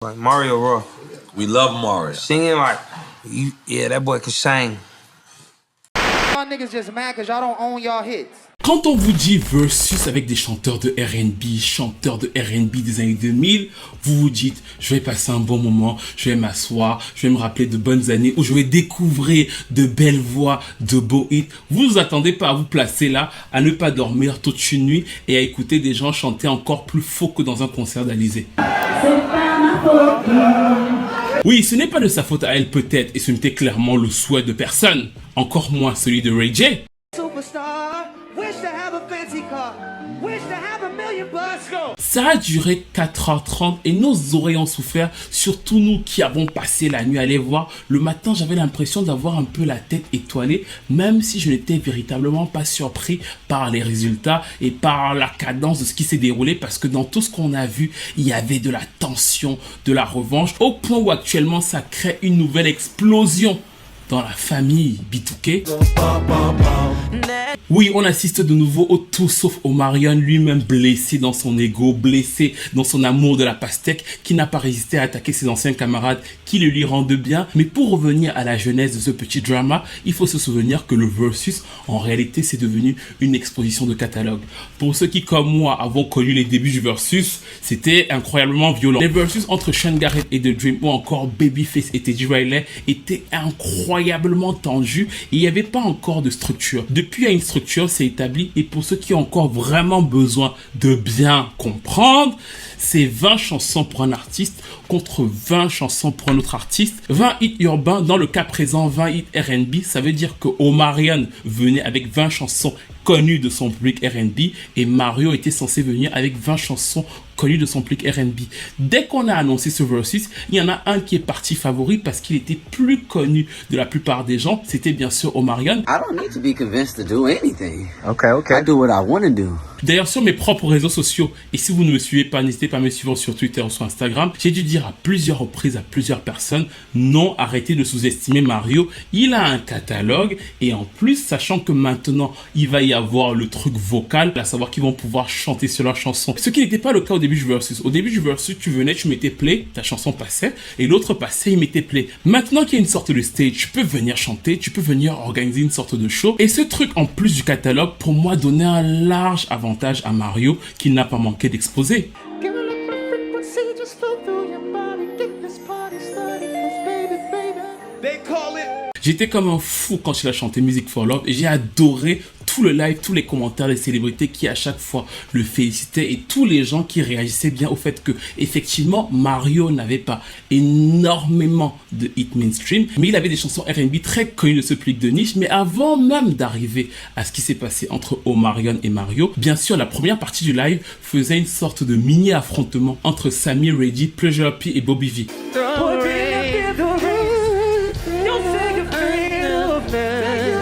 Like Mario Raw. We love Mario. Singing like, yeah, that boy can sing. Y'all niggas just mad cause y'all don't own y'all hits. Quand on vous dit versus avec des chanteurs de R&B des années 2000, vous vous dites, je vais passer un bon moment, je vais m'asseoir, je vais me rappeler de bonnes années où je vais découvrir de belles voix, de beaux hits. Vous attendez pas à vous placer là, à ne pas dormir toute une nuit et à écouter des gens chanter encore plus faux que dans un concert d'Alizé. Oui, ce n'est pas de sa faute à elle peut-être, et ce n'était clairement le souhait de personne, encore moins celui de Ray J. Ça a duré 4h30 et nos oreilles ont souffert, surtout nous qui avons passé la nuit à les voir. Le matin, j'avais l'impression d'avoir un peu la tête étoilée, même si je n'étais véritablement pas surpris par les résultats et par la cadence de ce qui s'est déroulé, parce que dans tout ce qu'on a vu, il y avait de la tension, de la revanche, au point où actuellement ça crée une nouvelle explosion dans la famille B2K. Oui, on assiste de nouveau au tout sauf Omarion, lui-même blessé dans son ego, blessé dans son amour de la pastèque, qui n'a pas résisté à attaquer ses anciens camarades qui le lui rendent bien. Mais pour revenir à la genèse de ce petit drama, il faut se souvenir que le versus, en réalité, c'est devenu une exposition de catalogue. Pour ceux qui, comme moi, avons connu les débuts du versus, c'était incroyablement violent. Les versus entre Sean Garrett et The Dream, ou encore Babyface et Teddy Riley, étaient incroyablement tendus et il n'y avait pas encore de structure. Depuis, il y a une structure s'est établie, et pour ceux qui ont encore vraiment besoin de bien comprendre, c'est 20 chansons pour un artiste contre 20 chansons pour un autre artiste. 20 hits urbains, dans le cas présent 20 hits R&B, ça veut dire que Omarion venait avec 20 chansons connues de son public R&B et Mario était censé venir avec 20 chansons connues de son public R&B. Dès qu'on a annoncé ce versus, il y en a un qui est parti favori parce qu'il était plus connu de la plupart des gens, c'était bien sûr Omarion. I don't need to be convinced to do anything. Okay. I do what I want to do. D'ailleurs, sur mes propres réseaux sociaux, et si vous ne me suivez pas, n'hésitez pas à me suivre sur Twitter ou sur Instagram, j'ai dû dire à plusieurs reprises à plusieurs personnes, non, arrêtez de sous-estimer Mario, il a un catalogue, et en plus, sachant que maintenant, il va y avoir le truc vocal, à savoir qu'ils vont pouvoir chanter sur leur chanson. Ce qui n'était pas le cas au début du versus. Au début du versus, tu venais, tu mettais play, ta chanson passait, et l'autre passait, il mettait play. Maintenant qu'il y a une sorte de stage, tu peux venir chanter, tu peux venir organiser une sorte de show, et ce truc, en plus du catalogue, pour moi, donnait un large avantage à Mario qu'il n'a pas manqué d'exposer. J'étais comme un fou quand il a chanté Music for Love et j'ai adoré tout le live, tous les commentaires des célébrités qui à chaque fois le félicitaient et tous les gens qui réagissaient bien au fait que effectivement Mario n'avait pas énormément de hits mainstream, mais il avait des chansons R&B très connues de ce public de niche. Mais avant même d'arriver à ce qui s'est passé entre Omarion et Mario, bien sûr la première partie du live faisait une sorte de mini affrontement entre Sammy, Reddy, Pleasure P et Bobby V.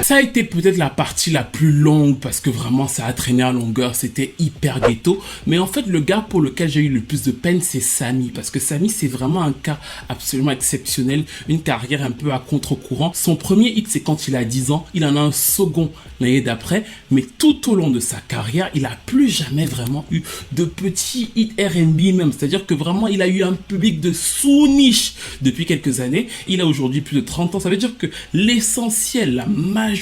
Ça a été peut-être la partie la plus longue parce que vraiment ça a traîné en longueur, c'était hyper ghetto. Mais en fait le gars pour lequel j'ai eu le plus de peine c'est Sammy, parce que Sammy c'est vraiment un cas absolument exceptionnel, une carrière un peu à contre-courant. Son premier hit c'est quand il a 10 ans, il en a un second l'année d'après, mais tout au long de sa carrière il a plus jamais vraiment eu de petits hits R&B même, c'est-à-dire que vraiment il a eu un public de sous-niche depuis quelques années. Il a aujourd'hui plus de 30 ans, ça veut dire que l'essentiel, la majorité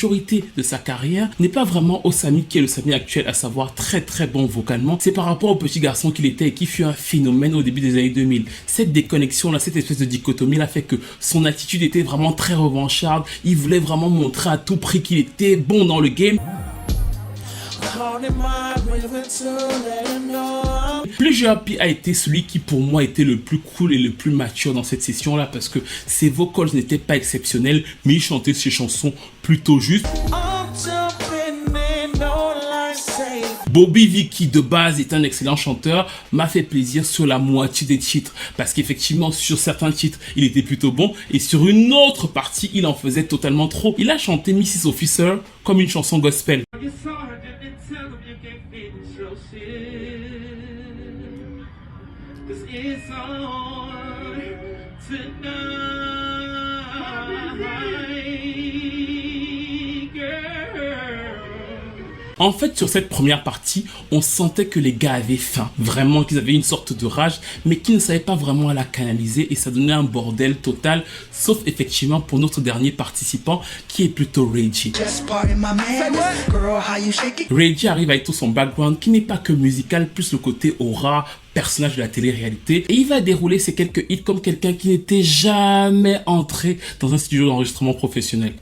de sa carrière n'est pas vraiment au Sammy qui est le Sammy actuel, à savoir très très bon vocalement. C'est par rapport au petit garçon qu'il était et qui fut un phénomène au début des années 2000. Cette déconnexion là, cette espèce de dichotomie là fait que son attitude était vraiment très revancharde. Il voulait vraiment montrer à tout prix qu'il était bon dans le game. Pleasure P a été celui qui pour moi était le plus cool et le plus mature dans cette session là, parce que ses vocals n'étaient pas exceptionnels mais il chantait ses chansons plutôt justes. Bobby V, qui de base est un excellent chanteur, m'a fait plaisir sur la moitié des titres, parce qu'effectivement sur certains titres il était plutôt bon et sur une autre partie il en faisait totalement trop. Il a chanté Mrs. Officer comme une chanson gospel. En fait, sur cette première partie, on sentait que les gars avaient faim, vraiment qu'ils avaient une sorte de rage, mais qu'ils ne savaient pas vraiment la canaliser et ça donnait un bordel total, sauf effectivement pour notre dernier participant qui est plutôt Reggie. Reggie arrive avec tout son background qui n'est pas que musical, plus le côté aura, personnage de la télé-réalité, et il va dérouler ces quelques hits comme quelqu'un qui n'était jamais entré dans un studio d'enregistrement professionnel.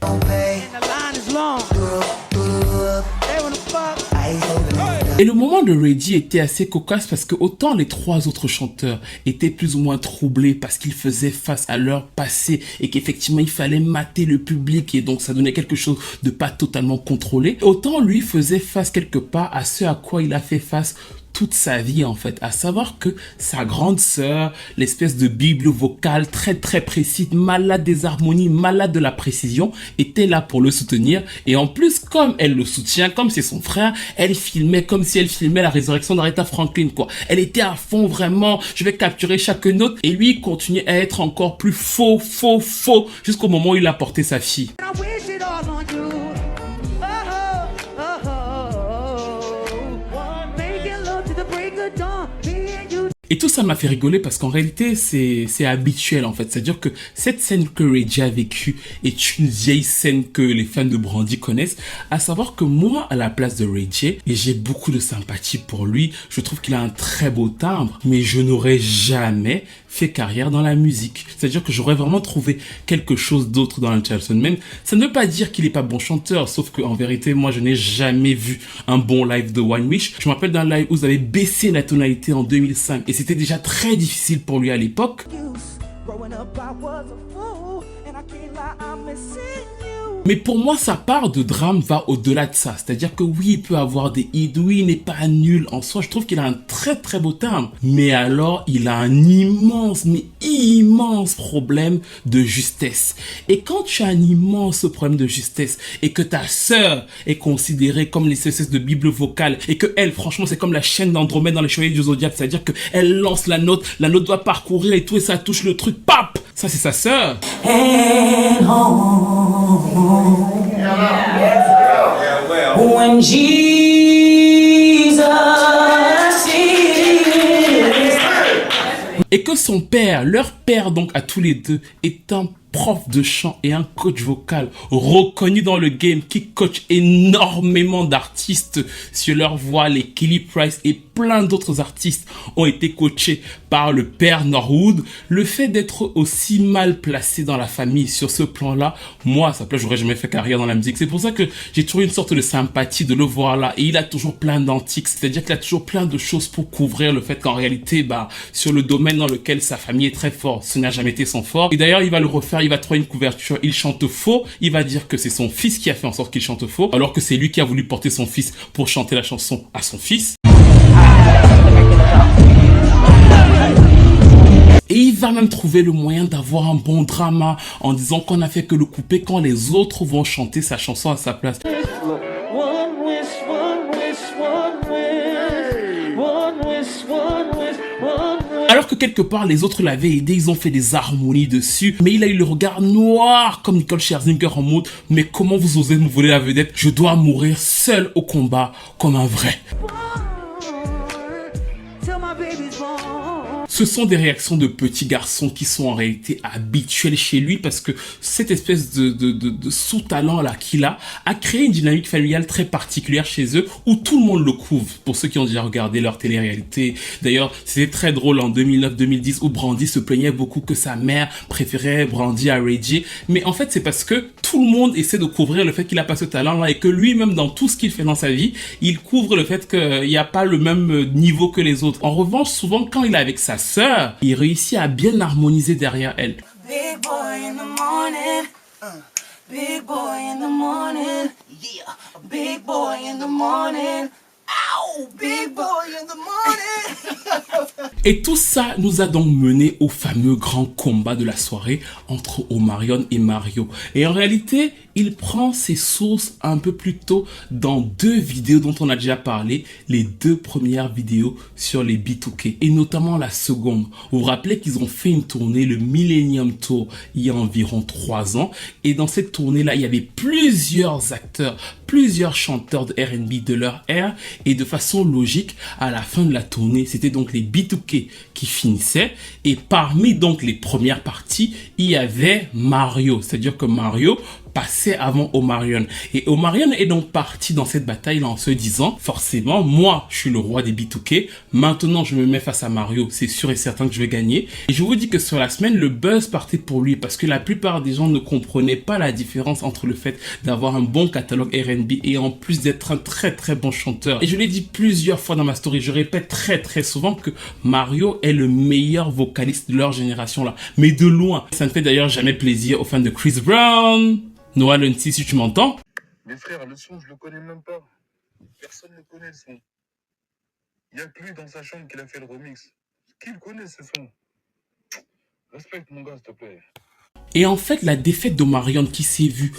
Et le moment de Reggie était assez cocasse parce que autant les trois autres chanteurs étaient plus ou moins troublés parce qu'ils faisaient face à leur passé et qu'effectivement il fallait mater le public et donc ça donnait quelque chose de pas totalement contrôlé, autant lui faisait face quelque part à ce à quoi il a fait face toute sa vie en fait, à savoir que sa grande sœur, l'espèce de bible vocale très précise, malade des harmonies, malade de la précision, était là pour le soutenir et en plus comme elle le soutient, comme c'est son frère, elle filmait comme si elle filmait la résurrection d'Aretha Franklin quoi. Elle était à fond vraiment, je vais capturer chaque note et lui il continuait à être encore plus faux jusqu'au moment où il a porté sa fille. Et tout ça m'a fait rigoler parce qu'en réalité, c'est habituel en fait. C'est-à-dire que cette scène que Reggie a vécue est une vieille scène que les fans de Brandy connaissent. À savoir que moi, à la place de Reggie, et j'ai beaucoup de sympathie pour lui, je trouve qu'il a un très beau timbre, mais je n'aurais jamais fait carrière dans la musique. C'est-à-dire que j'aurais vraiment trouvé quelque chose d'autre dans le Charleston Man. Ça ne veut pas dire qu'il n'est pas bon chanteur, sauf qu'en vérité, moi, je n'ai jamais vu un bon live de One Wish. Je me rappelle d'un live où vous avez baissé la tonalité en 2005 et c'était déjà très difficile pour lui à l'époque. Mais pour moi, sa part de drame va au-delà de ça. C'est-à-dire que oui, il peut avoir des hits, oui, il n'est pas nul en soi. Je trouve qu'il a un très beau timbre. Mais alors, il a un immense problème de justesse. Et quand tu as un immense problème de justesse et que ta sœur est considérée comme l'espèce de bible vocale et que elle, franchement, c'est comme la chaîne d'Andromède dans les Chevaliers du Zodiaque. C'est-à-dire qu'elle lance la note doit parcourir et tout et ça touche le truc, pap! Ça, c'est sa sœur. When Jesus is... Et que son père, leur père donc à tous les deux, est un prof de chant et un coach vocal reconnu dans le game qui coach énormément d'artistes sur leur voix. Les Kelly Price et plein d'autres artistes ont été coachés par le père Norwood. Le fait d'être aussi mal placé dans la famille sur ce plan-là, moi, à sa place, j'aurais jamais fait carrière dans la musique. C'est pour ça que j'ai toujours une sorte de sympathie de le voir là. Et il a toujours plein d'antiques, c'est-à-dire qu'il a toujours plein de choses pour couvrir le fait qu'en réalité, sur le domaine dans lequel sa famille est très forte, ce n'a jamais été son fort. Et d'ailleurs, il va le refaire, il va trouver une couverture, il chante faux, il va dire que c'est son fils qui a fait en sorte qu'il chante faux, alors que c'est lui qui a voulu porter son fils pour chanter la chanson à son fils. Et il va même trouver le moyen d'avoir un bon drama en disant qu'on n'a fait que le couper quand les autres vont chanter sa chanson à sa place. Alors que quelque part les autres l'avaient aidé, ils ont fait des harmonies dessus, mais il a eu le regard noir comme Nicole Scherzinger en mode « Mais comment vous osez me voler la vedette? Je dois mourir seul au combat comme un vrai. » Ce sont des réactions de petits garçons qui sont en réalité habituelles chez lui parce que cette espèce de sous-talent là qu'il a créé une dynamique familiale très particulière chez eux où tout le monde le couvre. Pour ceux qui ont déjà regardé leur télé-réalité. D'ailleurs, c'était très drôle en 2009-2010 où Brandy se plaignait beaucoup que sa mère préférait Brandy à Reggie. Mais en fait, c'est parce que tout le monde essaie de couvrir le fait qu'il a pas ce talent là et que lui-même dans tout ce qu'il fait dans sa vie, il couvre le fait qu'il n'y a pas le même niveau que les autres. En revanche, souvent quand il est avec sa sœur, il réussit à bien harmoniser derrière elle. Big boy in the morning. Big boy in the morning. Yeah. Big boy in the morning. Ow! Big boy in the morning. Et tout ça nous a donc mené au fameux grand combat de la soirée entre Omarion et Mario. Et en réalité, il prend ses sources un peu plus tôt dans 2 vidéos dont on a déjà parlé, les 2 premières vidéos sur les B2K et notamment la seconde. Vous vous rappelez qu'ils ont fait une tournée, le Millennium Tour, il y a environ 3 ans et dans cette tournée-là, il y avait plusieurs acteurs, plusieurs chanteurs de R&B de leur ère et de façon logique, à la fin de la tournée, c'était donc les B2K qui finissaient et parmi donc les premières parties, il y avait Mario, c'est-à-dire que Mario passait avant Omarion. Et Omarion est donc parti dans cette bataille en se disant, forcément, moi, je suis le roi des B2K, maintenant je me mets face à Mario, c'est sûr et certain que je vais gagner. Et je vous dis que sur la semaine, le buzz partait pour lui parce que la plupart des gens ne comprenaient pas la différence entre le fait d'avoir un bon catalogue R&B et en plus d'être un très très bon chanteur. Et je l'ai dit plusieurs fois dans ma story, je répète très souvent que Mario est le meilleur vocaliste de leur génération là, mais de loin. Ça ne fait d'ailleurs jamais plaisir aux fans de Chris Brown. Noah Lunty, si tu m'entends. Mais frère, le son, je le connais même pas. Personne ne connaît le son. Il n'y a que lui dans sa chambre qui a fait le remix. Qui le connaît ce son? Respecte mon gars, s'il te plaît. Et en fait, la défaite d'Omarion qui s'est vue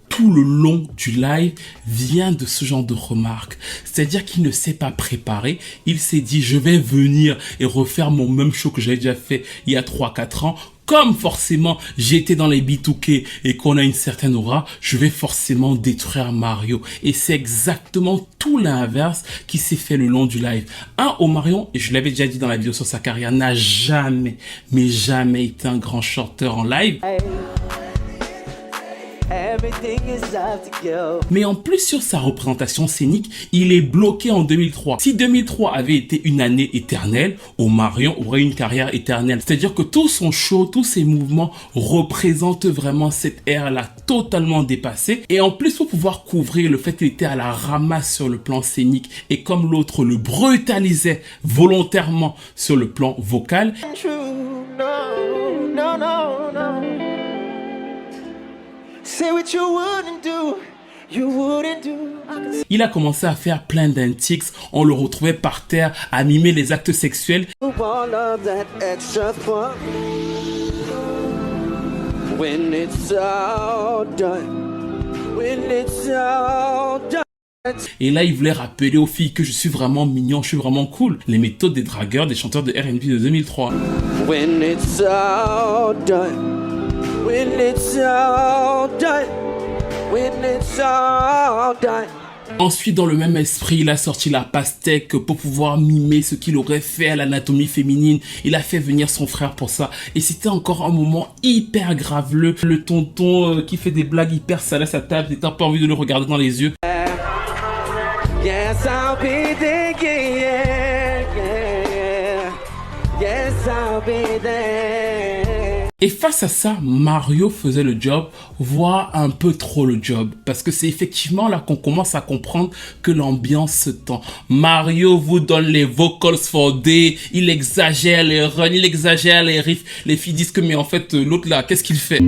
tout le long du live vient de ce genre de remarques. C'est-à-dire qu'il ne s'est pas préparé. Il s'est dit, je vais venir et refaire mon même show que j'avais déjà fait il y a 3-4 ans. Comme forcément j'étais dans les B2K et qu'on a une certaine aura, je vais forcément détruire Mario. Et c'est exactement tout l'inverse qui s'est fait le long du live. Omarion, et je l'avais déjà dit dans la vidéo sur sa carrière, n'a jamais, mais jamais été un grand chanteur en live. Mais en plus sur sa représentation scénique, il est bloqué en 2003. Si 2003 avait été une année éternelle, Omarion aurait une carrière éternelle. C'est-à-dire que tout son show, tous ses mouvements représentent vraiment cette ère-là totalement dépassée. Et en plus pour pouvoir couvrir le fait qu'il était à la ramasse sur le plan scénique et comme l'autre le brutalisait volontairement sur le plan vocal. Il a commencé à faire plein d'antics, on le retrouvait par terre à mimer les actes sexuels. Et là, il voulait rappeler aux filles que je suis vraiment mignon, je suis vraiment cool. Les méthodes des dragueurs, des chanteurs de R&B de 2003. When it's all done. When it's all done, when it's all done. Ensuite, dans le même esprit, il a sorti la pastèque pour pouvoir mimer ce qu'il aurait fait à l'anatomie féminine. Il a fait venir son frère pour ça. Et c'était encore un moment hyper graveleux. Le tonton qui fait des blagues hyper sales à sa table, t'as pas envie de le regarder dans les yeux. Yes, I'll be there, yeah, yeah. Yes, I'll be there. Et face à ça, Mario faisait le job, voire un peu trop le job. Parce que c'est effectivement là qu'on commence à comprendre que l'ambiance se tend. Mario vous donne les vocals for day, il exagère les runs, il exagère les riffs. Les filles disent que mais en fait l'autre là, qu'est-ce qu'il fait?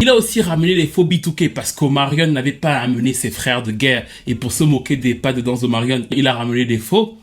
Il a aussi ramené les faux B2K parce qu'Omarion n'avait pas amené ses frères de guerre. Et pour se moquer des pas de danse d'Omarion, il a ramené des faux.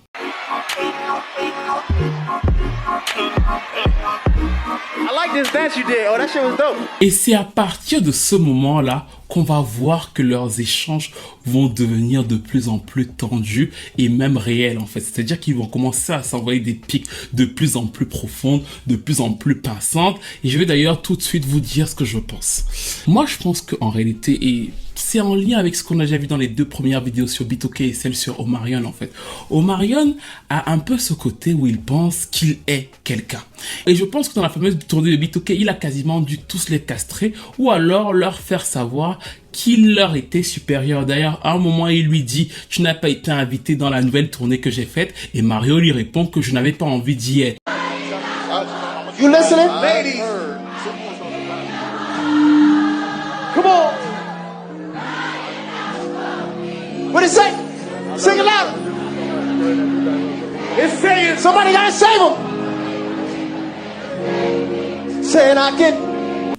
Et c'est à partir de ce moment-là qu'on va voir que leurs échanges vont devenir de plus en plus tendus et même réels en fait. C'est-à-dire qu'ils vont commencer à s'envoyer des pics de plus en plus profondes, de plus en plus pinçantes. Et je vais d'ailleurs tout de suite vous dire ce que je pense. Moi, je pense qu'en réalité, et c'est en lien avec ce qu'on a déjà vu dans les 2 premières vidéos sur B2K et celle sur Omarion en fait. Omarion a un peu ce côté où il pense qu'il est quelqu'un. Et je pense que dans la fameuse tournée de B2K, il a quasiment dû tous les castrer ou alors leur faire savoir qu'il leur était supérieur. D'ailleurs, à un moment, il lui dit « Tu n'as pas été invité dans la nouvelle tournée que j'ai faite » et Mario lui répond que je n'avais pas envie d'y être. You listening? Ladies. Come on. What it say? Sing it loud. It's saying somebody gotta save him. Saying I can.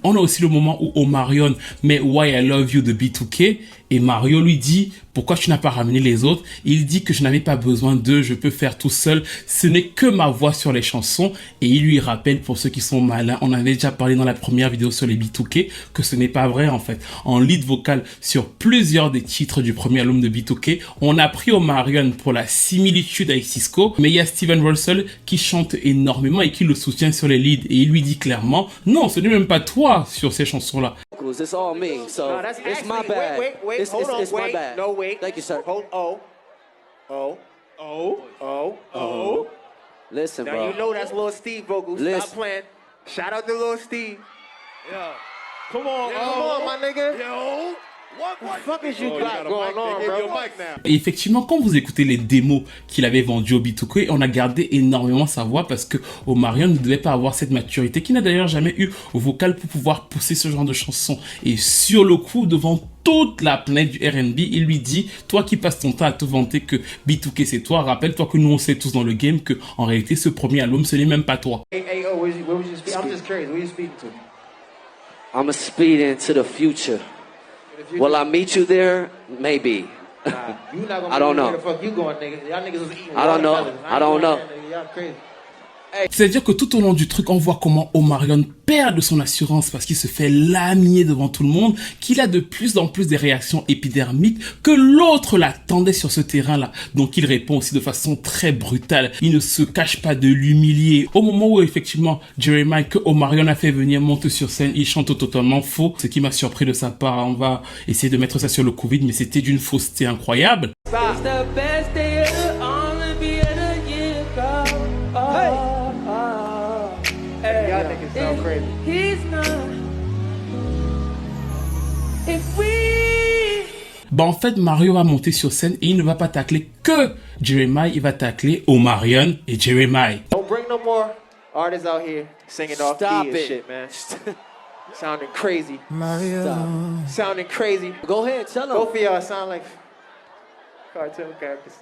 On a aussi le moment où Omarion met Why I Love You de B2K Et Mario lui dit, pourquoi tu n'as pas ramené les autres? Il dit que je n'avais pas besoin d'eux, je peux faire tout seul. Ce n'est que ma voix sur les chansons. Et il lui rappelle, pour ceux qui sont malins, on avait déjà parlé dans la première vidéo sur les B2K, que ce n'est pas vrai en fait. En lead vocal sur plusieurs des titres du premier album de B2K, on a pris Omarion pour la similitude avec Cisco, mais il y a Steven Russell qui chante énormément et qui le soutient sur les leads. Et il lui dit clairement, non, ce n'est même pas toi sur ces chansons-là. It's all me, so No, that's it's my actually, bad. wait, It's my wait. bad. No, wait. Thank you, sir. Oh. Listen, Now bro. you know that's Lil Steve vocals. Listen. Stop playing. Shout out to Lil Steve. Yeah. Come on, my nigga. Yo. What the fuck is you got going on, bro? Et effectivement, quand vous écoutez les démos qu'il avait vendues au B2K, on a gardé énormément sa voix parce que Omarion ne devait pas avoir cette maturité, qu'il n'a d'ailleurs jamais eu au vocal pour pouvoir pousser ce genre de chansons. Et sur le coup, devant toute la planète du R&B, il lui dit, toi qui passes ton temps à te vanter que B2K c'est toi, rappelle-toi que nous on sait tous dans le game que en réalité ce premier album ce n'est même pas toi. Hey, where was you speaking? I'm just curious. Who you speaking to? I'm a speed into the future. Will I meet you there? Maybe. Nah, you not gonna I don't where know. the fuck you going, nigga? Y'all niggas was eating I don't know. watermelons. I don't ain't know. going there, nigga. Y'all crazy. C'est-à-dire que tout au long du truc, on voit comment Omarion perd de son assurance parce qu'il se fait lamier devant tout le monde, qu'il a de plus en plus des réactions épidermiques, que l'autre l'attendait sur ce terrain-là. Donc il répond aussi de façon très brutale. Il ne se cache pas de l'humilier. Au moment où effectivement Jeremiah, que Omarion a fait venir, monte sur scène, il chante totalement faux. Ce qui m'a surpris de sa part, on va essayer de mettre ça sur le Covid, mais c'était d'une fausseté incroyable. Stop. Hey, y'all niggas so crazy. Bah en fait, Mario va monter sur scène et il ne va pas tacler que Jeremiah, il va tacler Omarion et Jeremiah. Don't bring no more artists out here singing off Stop key and it. shit, man. Sounding crazy. Stop. Sounding crazy. Go ahead, tell him. Both of y'all sound like cartoon characters.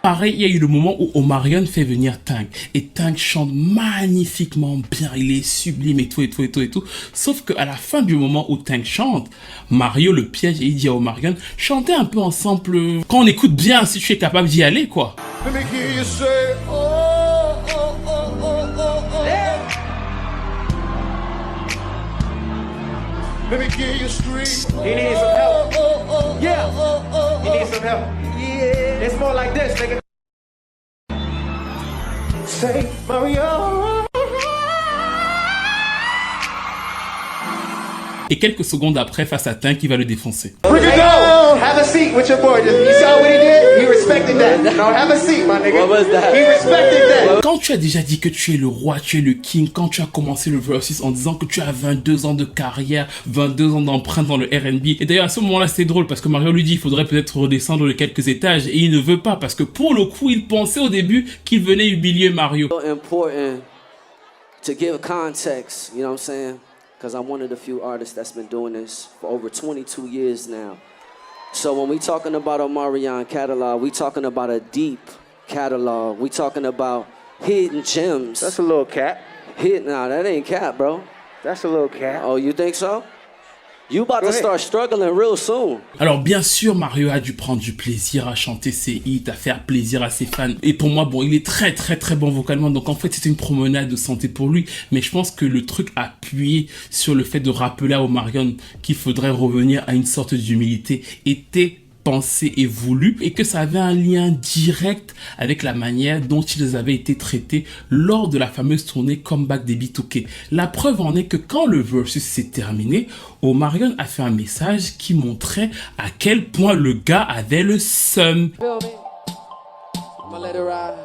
Pareil, il y a eu le moment où Omarion fait venir Tank. Et Tank chante magnifiquement bien. Il est sublime et tout, et tout, et tout, et tout. Sauf qu'à la fin du moment où Tank chante, Mario le piège et il dit à Omarion, chantez un peu ensemble. Quand on écoute bien, si tu es capable d'y aller, quoi. Let me hear you say, let me hear you scream. He needs some help. Yeah. He needs some help. Yeah. It's more like this, nigga. Say, Mario. Et quelques secondes après, face à Tank, il va le défoncer. Bring it down. Have a seat with your boy. You saw what he did? He respected that. No, have a seat, my nigga. What was that? He respected that. Quand tu as déjà dit que tu es le roi, tu es le king, quand tu as commencé le versus en disant que tu as 22 ans de carrière, 22 ans d'empreinte dans le R&B, et d'ailleurs à ce moment-là c'est drôle parce que Mario lui dit il faudrait peut-être redescendre de quelques étages et il ne veut pas parce que pour le coup il pensait au début qu'il venait humilier Mario. So important to give context, you know what I'm saying? Because I'm one of the few artists that's been doing this for over 22 years now. So when we talking about Omarion catalog, we talking about a deep catalog. We talking about hidden gems. That's a little cat. Nah, that ain't cat, bro. That's a little cat. Oh, you think so? You about Go to ahead. start struggling real soon. Alors bien sûr Mario a dû prendre du plaisir à chanter ses hits, à faire plaisir à ses fans. Et pour moi, bon, il est très très très bon vocalement. Donc en fait c'était une promenade de santé pour lui. Mais je pense que le truc appuyé sur le fait de rappeler à Omarion qu'il faudrait revenir à une sorte d'humilité était pensé et voulu et que ça avait un lien direct avec la manière dont ils avaient été traités lors de la fameuse tournée Comeback des B2K. La preuve en est que quand le versus s'est terminé, Omarion a fait un message qui montrait à quel point le gars avait le seum. I'ma let it ride.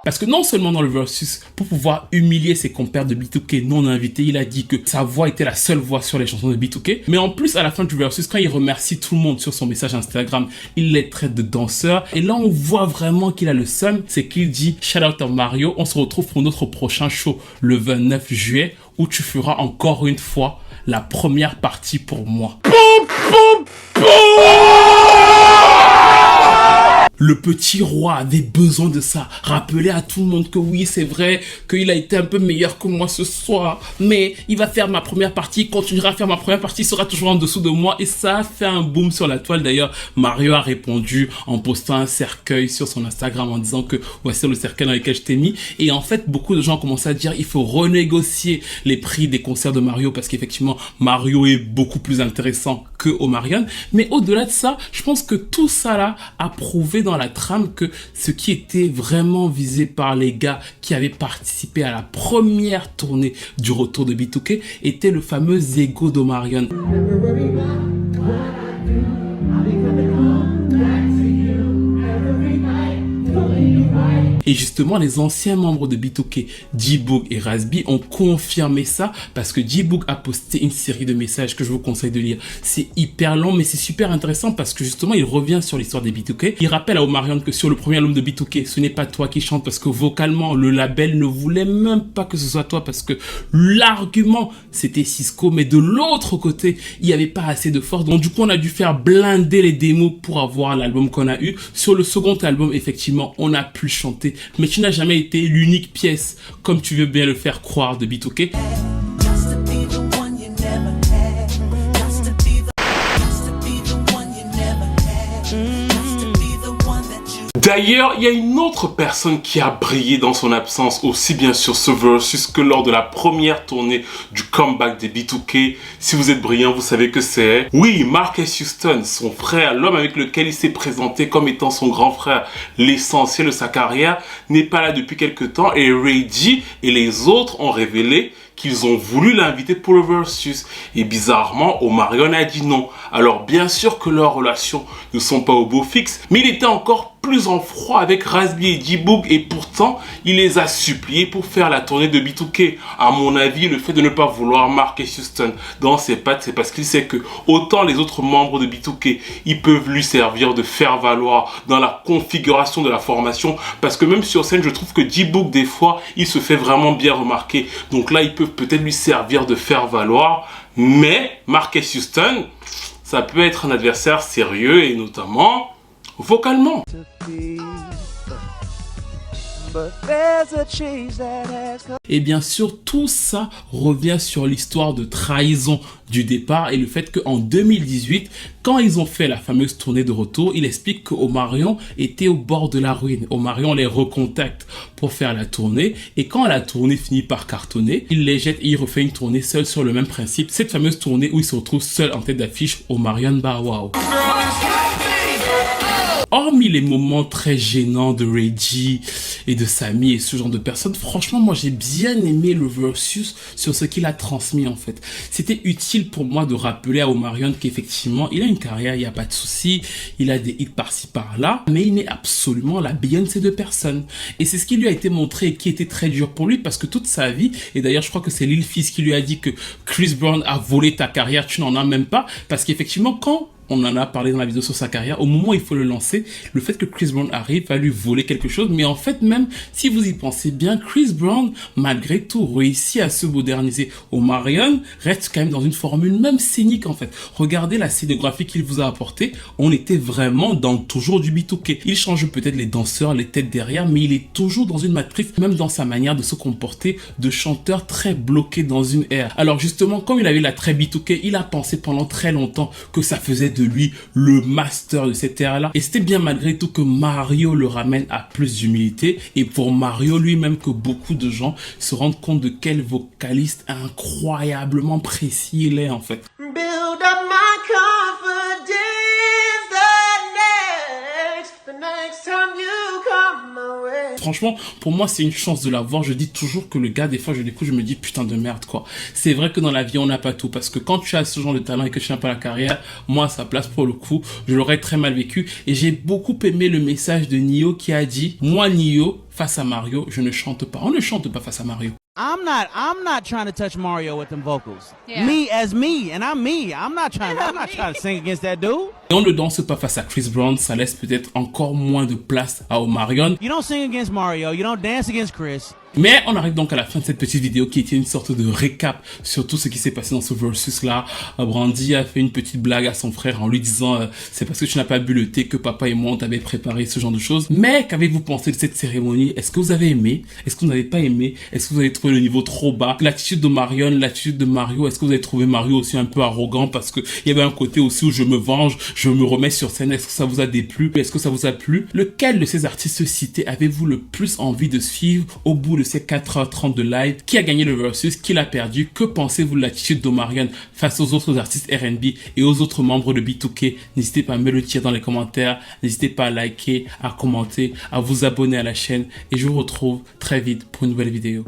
Parce que non seulement dans le versus, pour pouvoir humilier ses compères de B2K non invités, il a dit que sa voix était la seule voix sur les chansons de B2K. Mais en plus, à la fin du versus, quand il remercie tout le monde sur son message Instagram, il les traite de danseurs. Et là, on voit vraiment qu'il a le seum. C'est qu'il dit « Shout out à Mario, on se retrouve pour notre prochain show le 29 juillet où tu feras encore une fois la première partie pour moi. » Le petit roi avait besoin de ça. Rappeler à tout le monde que oui, c'est vrai, qu'il a été un peu meilleur que moi ce soir. Mais il va faire ma première partie, il continuera à faire ma première partie, il sera toujours en dessous de moi. Et ça a fait un boom sur la toile. D'ailleurs, Mario a répondu en postant un cercueil sur son Instagram en disant que voici le cercueil dans lequel je t'ai mis. Et en fait, beaucoup de gens ont commencé à dire il faut renégocier les prix des concerts de Mario parce qu'effectivement, Mario est beaucoup plus intéressant que Omarion. Mais au-delà de ça, je pense que tout ça là a prouvé dans la trame que ce qui était vraiment visé par les gars qui avaient participé à la première tournée du retour de B2K était le fameux ego d'Omarion. Et justement, les anciens membres de B2K, J-Boog et Razby, ont confirmé ça parce que J-Boog a posté une série de messages que je vous conseille de lire. C'est hyper long, mais c'est super intéressant parce que justement, il revient sur l'histoire des B2K. Il rappelle à Omarion que sur le premier album de B2K, ce n'est pas toi qui chante parce que vocalement, le label ne voulait même pas que ce soit toi parce que l'argument, c'était Cisco, mais de l'autre côté, il n'y avait pas assez de force. Donc du coup, on a dû faire blinder les démos pour avoir l'album qu'on a eu. Sur le second album, effectivement, on a pu chanter. Mais tu n'as jamais été l'unique pièce, comme tu veux bien le faire croire, de B2K. D'ailleurs, il y a une autre personne qui a brillé dans son absence, aussi bien sur ce versus que lors de la première tournée du comeback des B2K. Si vous êtes brillant, vous savez que c'est... Oui, Marques Houston, son frère, l'homme avec lequel il s'est présenté comme étant son grand frère, l'essentiel de sa carrière, n'est pas là depuis quelques temps et Ray J et les autres ont révélé qu'ils ont voulu l'inviter pour le versus. Et bizarrement, Omarion a dit non. Alors bien sûr que leurs relations ne sont pas au beau fixe, mais il était encore plus en froid avec Razby et J-Boog et pourtant, il les a suppliés pour faire la tournée de B2K. À mon avis, le fait de ne pas vouloir Marques Houston dans ses pattes, c'est parce qu'il sait que autant les autres membres de B2K, ils peuvent lui servir de faire valoir dans la configuration de la formation parce que même sur scène, je trouve que J-Boog, des fois, il se fait vraiment bien remarquer. Donc là, ils peuvent peut-être lui servir de faire valoir, mais Marques Houston, ça peut être un adversaire sérieux et notamment vocalement. Et bien sûr, tout ça revient sur l'histoire de trahison du départ et le fait qu'en 2018, quand ils ont fait la fameuse tournée de retour, il explique qu'Omarion était au bord de la ruine. Omarion les recontacte pour faire la tournée et quand la tournée finit par cartonner, il les jette et il refait une tournée seul sur le même principe. Cette fameuse tournée où il se retrouve seul en tête d'affiche, Omarion Bow-Wow. Hormis les moments très gênants de Reggie et de Samy et ce genre de personnes, franchement, moi, j'ai bien aimé le versus sur ce qu'il a transmis, en fait. C'était utile pour moi de rappeler à Omarion qu'effectivement, il a une carrière, il n'y a pas de souci, il a des hits par-ci, par-là, mais il n'est absolument la Beyoncé de personne. Et c'est ce qui lui a été montré et qui était très dur pour lui parce que toute sa vie, et d'ailleurs, je crois que c'est Lil Fizz qui lui a dit que Chris Brown a volé ta carrière, tu n'en as même pas, parce qu'effectivement, quand on en a parlé dans la vidéo sur sa carrière, au moment où il faut le lancer, le fait que Chris Brown arrive va lui voler quelque chose, mais en fait même, si vous y pensez bien, Chris Brown, malgré tout, réussit à se moderniser. Omarion reste quand même dans une formule même scénique en fait. Regardez la scénographie qu'il vous a apportée, on était vraiment dans toujours du B2K. Il change peut-être les danseurs, les têtes derrière, mais il est toujours dans une matrice, même dans sa manière de se comporter, de chanteur très bloqué dans une ère. Alors justement, comme il avait la très B2K, il a pensé pendant très longtemps que ça faisait de lui le master de cette ère-là. Et c'était bien malgré tout que Mario le ramène à plus d'humilité. Et pour Mario lui-même que beaucoup de gens se rendent compte de quel vocaliste incroyablement précis il est en fait. Build up my confidence the next time you come my way. Franchement, pour moi, c'est une chance de l'avoir. Je dis toujours que le gars, des fois, je l'écoute, je me dis putain de merde, quoi. C'est vrai que dans la vie, on n'a pas tout. Parce que quand tu as ce genre de talent et que tu n'as pas la carrière, moi, à sa place, pour le coup, je l'aurais très mal vécu. Et j'ai beaucoup aimé le message de Nio qui a dit, moi, Nio, face à Mario, je ne chante pas. On ne chante pas face à Mario. I'm not trying to touch Mario with them vocals. Yeah. Me as me, and I'm me. I'm not trying to sing against that dude. Et on ne danse pas face à Chris Brown, ça laisse peut-être encore moins de place à Omarion. You don't sing against Mario, you don't dance against Chris. Mais on arrive donc à la fin de cette petite vidéo qui était une sorte de récap sur tout ce qui s'est passé dans ce versus là. Brandy a fait une petite blague à son frère en lui disant c'est parce que tu n'as pas bu le thé que papa et moi on t'avait préparé, ce genre de choses. Mais qu'avez-vous pensé de cette cérémonie? Est-ce que vous avez aimé? Est-ce que vous n'avez pas aimé? Est-ce que vous avez trouvé le niveau trop bas? L'attitude de Marion, l'attitude de Mario, est-ce que vous avez trouvé Mario aussi un peu arrogant parce que il y avait un côté aussi où je me venge, je me remets sur scène? Est-ce que ça vous a déplu? Est-ce que ça vous a plu? Lequel de ces artistes cités avez-vous le plus envie de suivre au bout de ces 4h30 de live? Qui a gagné le versus? Qui l'a perdu? Que pensez-vous de l'attitude d'Omarion face aux autres artistes R&B et aux autres membres de B2K? N'hésitez pas à me le dire dans les commentaires. N'hésitez pas à liker, à commenter, à vous abonner à la chaîne. Et je vous retrouve très vite pour une nouvelle vidéo.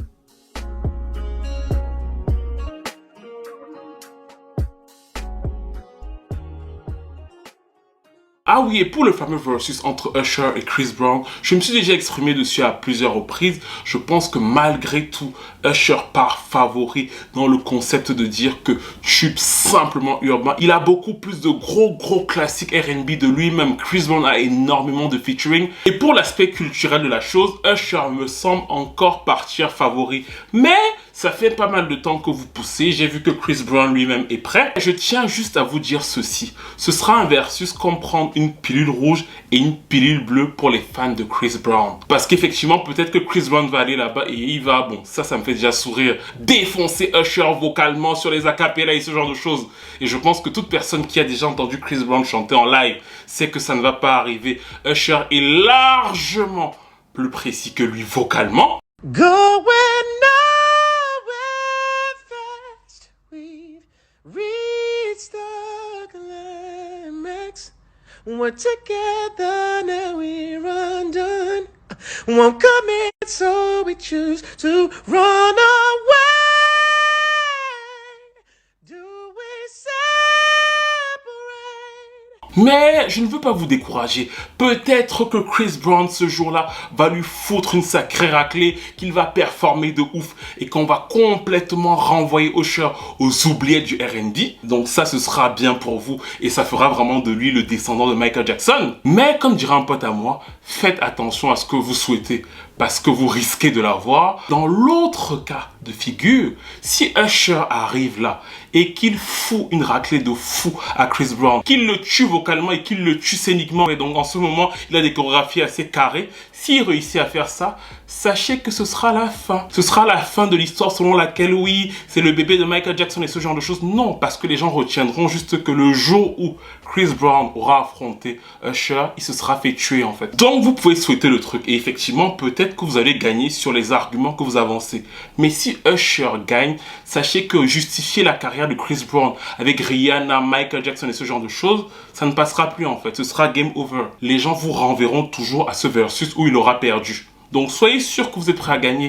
Ah oui, et pour le fameux versus entre Usher et Chris Brown, je me suis déjà exprimé dessus à plusieurs reprises. Je pense que malgré tout, Usher part favori dans le concept de dire que tube simplement urbain. Il a beaucoup plus de gros classiques R&B de lui-même. Chris Brown a énormément de featuring. Et pour l'aspect culturel de la chose, Usher me semble encore partir favori. Mais ça fait pas mal de temps que vous poussez. J'ai vu que Chris Brown lui-même est prêt. Je tiens juste à vous dire ceci. Ce sera un versus comme prendre une pilule rouge et une pilule bleue pour les fans de Chris Brown. Parce qu'effectivement, peut-être que Chris Brown va aller là-bas et il va, bon, ça me fait déjà sourire, défoncer Usher vocalement sur les acapellas et ce genre de choses. Et je pense que toute personne qui a déjà entendu Chris Brown chanter en live sait que ça ne va pas arriver. Usher est largement plus précis que lui vocalement. We're together, now we're undone. Won't commit, so we choose to run away. Do we separate? Mais je ne veux pas vous décourager. Peut-être que Chris Brown ce jour-là va lui foutre une sacrée raclée, qu'il va performer de ouf et qu'on va complètement renvoyer Usher aux oubliettes du R&B. Donc ça, ce sera bien pour vous et ça fera vraiment de lui le descendant de Michael Jackson. Mais comme dirait un pote à moi, faites attention à ce que vous souhaitez parce que vous risquez de l'avoir. Dans l'autre cas de figure, si Usher arrive là et qu'il fout une raclée de fou à Chris Brown, qu'il le tue vocalement et qu'il le tue scéniquement, et donc en ce moment il a des chorégraphies assez carrées, s'il réussit à faire ça, sachez que ce sera la fin. Ce sera la fin de l'histoire selon laquelle oui, c'est le bébé de Michael Jackson et ce genre de choses. Non, parce que les gens retiendront juste que le jour où Chris Brown aura affronté Usher, il se sera fait tuer en fait. Donc vous pouvez souhaiter le truc et effectivement peut-être que vous allez gagner sur les arguments que vous avancez. Mais si Usher gagne, sachez que justifier la carrière de Chris Brown avec Rihanna, Michael Jackson et ce genre de choses, ça ne passera plus en fait. Ce sera game over. Les gens vous renverront toujours à ce versus où il aura perdu. Donc soyez sûr que vous êtes prêt à gagner.